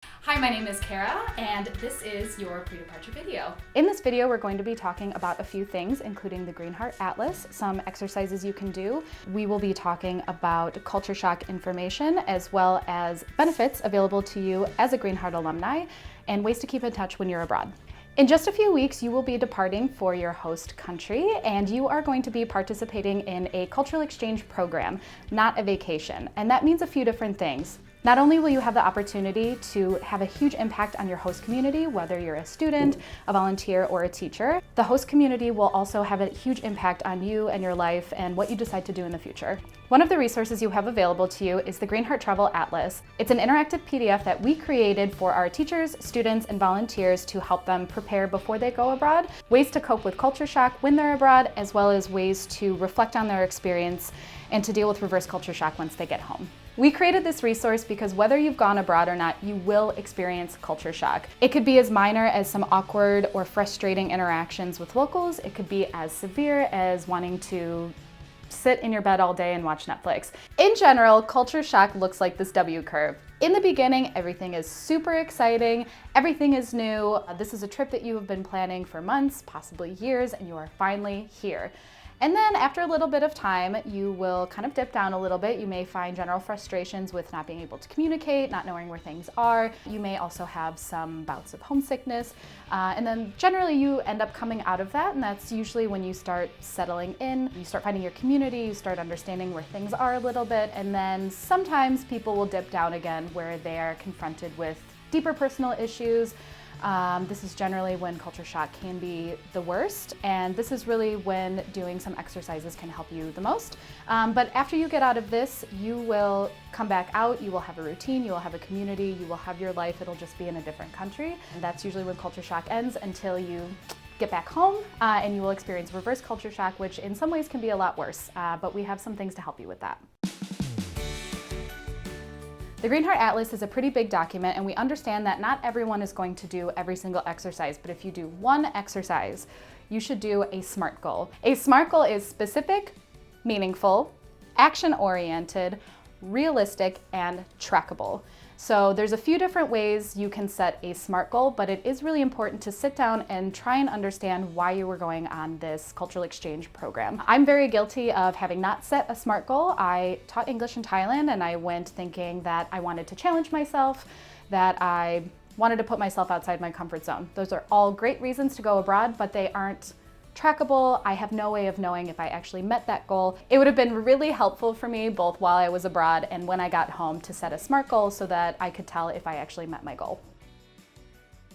Hi, my name is Kara, and this is your pre-departure video. In this video, we're going to be talking about a few things, including the Greenheart Atlas, some exercises you can do. We will be talking about culture shock information, as well as benefits available to you as a Greenheart alumni, and ways to keep in touch when you're abroad. In just a few weeks, you will be departing for your host country, and you are going to be participating in a cultural exchange program, not a vacation. And that means a few different things. Not only will you have the opportunity to have a huge impact on your host community, whether you're a student, a volunteer, or a teacher, the host community will also have a huge impact on you and your life and what you decide to do in the future. One of the resources you have available to you is the Greenheart Travel Atlas. It's an interactive PDF that we created for our teachers, students, and volunteers to help them prepare before they go abroad, ways to cope with culture shock when they're abroad, as well as ways to reflect on their experience and to deal with reverse culture shock once they get home. We created this resource because whether you've gone abroad or not, you will experience culture shock. It could be as minor as some awkward or frustrating interactions with locals. It could be as severe as wanting to sit in your bed all day and watch Netflix. In general, culture shock looks like this W curve. In the beginning, everything is super exciting, everything is new. This is a trip that you have been planning for months, possibly years, and you are finally here. And then after a little bit of time, you will kind of dip down a little bit. You may find general frustrations with not being able to communicate, not knowing where things are. You may also have some bouts of homesickness. And then generally you end up coming out of that, and that's usually when you start settling in, you start finding your community, you start understanding where things are a little bit, and then sometimes people will dip down again where they are confronted with deeper personal issues. This is generally when culture shock can be the worst, and this is really when doing some exercises can help you the most. But after you get out of this, you will come back out, you will have a routine, you will have a community, you will have your life, it'll just be in a different country. And that's usually when culture shock ends until you get back home and you will experience reverse culture shock, which in some ways can be a lot worse, but we have some things to help you with that. The Greenheart Atlas is a pretty big document, and we understand that not everyone is going to do every single exercise, but if you do one exercise, you should do a SMART goal. A SMART goal is specific, meaningful, action-oriented, realistic, and trackable. So there's a few different ways you can set a SMART goal, but it is really important to sit down and try and understand why you were going on this cultural exchange program. I'm very guilty of having not set a SMART goal. I taught English in Thailand, and I went thinking that I wanted to challenge myself, that I wanted to put myself outside my comfort zone. Those are all great reasons to go abroad, but they aren't trackable. I have no way of knowing if I actually met that goal. It would have been really helpful for me both while I was abroad and when I got home to set a SMART goal so that I could tell if I actually met my goal.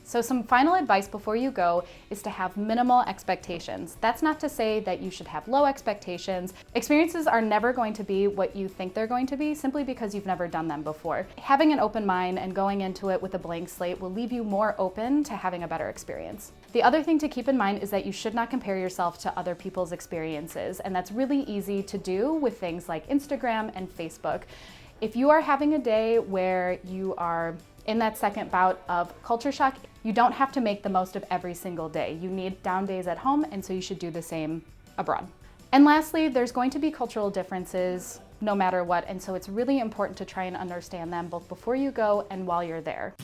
So some final advice before you go is to have minimal expectations. That's not to say that you should have low expectations. Experiences are never going to be what you think they're going to be simply because you've never done them before. Having an open mind and going into it with a blank slate will leave you more open to having a better experience. The other thing to keep in mind is that you should not compare yourself to other people's experiences, and that's really easy to do with things like Instagram and Facebook. If you are having a day where you are in that second bout of culture shock, you don't have to make the most of every single day. You need down days at home, and so you should do the same abroad. And lastly, there's going to be cultural differences no matter what, and so it's really important to try and understand them both before you go and while you're there.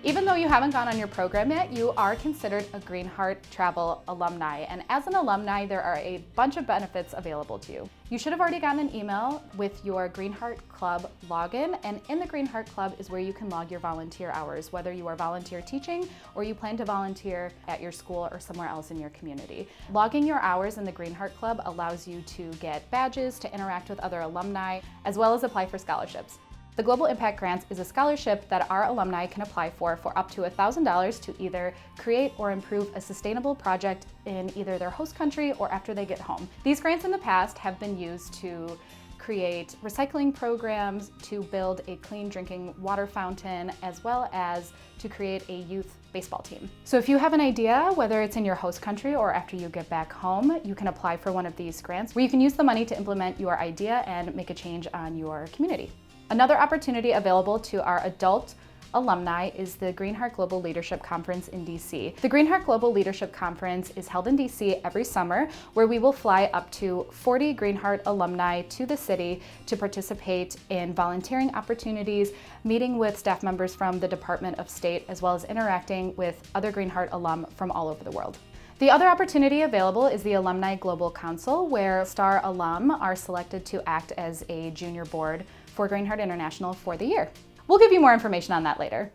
Even though you haven't gone on your program yet, you are considered a Greenheart Travel alumni. And as an alumni, there are a bunch of benefits available to you. You should have already gotten an email with your Greenheart Club login, and in the Greenheart Club is where you can log your volunteer hours, whether you are volunteer teaching or you plan to volunteer at your school or somewhere else in your community. Logging your hours in the Greenheart Club allows you to get badges, to interact with other alumni, as well as apply for scholarships. The Global Impact Grants is a scholarship that our alumni can apply for up to $1,000 to either create or improve a sustainable project in either their host country or after they get home. These grants in the past have been used to create recycling programs, to build a clean drinking water fountain, as well as to create a youth baseball team. So if you have an idea, whether it's in your host country or after you get back home, you can apply for one of these grants where you can use the money to implement your idea and make a change on your community. Another opportunity available to our adult alumni is the Greenheart Global Leadership Conference in DC. The Greenheart Global Leadership Conference is held in DC every summer, where we will fly up to 40 Greenheart alumni to the city to participate in volunteering opportunities, meeting with staff members from the Department of State, as well as interacting with other Greenheart alum from all over the world. The other opportunity available is the Alumni Global Council, where STAR alum are selected to act as a junior board for Greenheart International for the year. We'll give you more information on that later.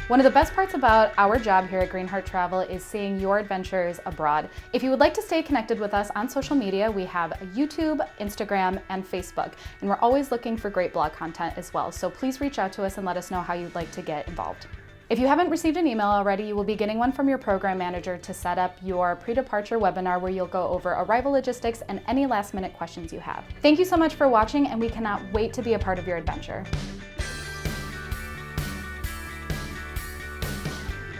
One of the best parts about our job here at Greenheart Travel is seeing your adventures abroad. If you would like to stay connected with us on social media, we have YouTube, Instagram, and Facebook, and we're always looking for great blog content as well. So please reach out to us and let us know how you'd like to get involved. If you haven't received an email already, you will be getting one from your program manager to set up your pre-departure webinar where you'll go over arrival logistics and any last-minute questions you have. Thank you so much for watching, and we cannot wait to be a part of your adventure.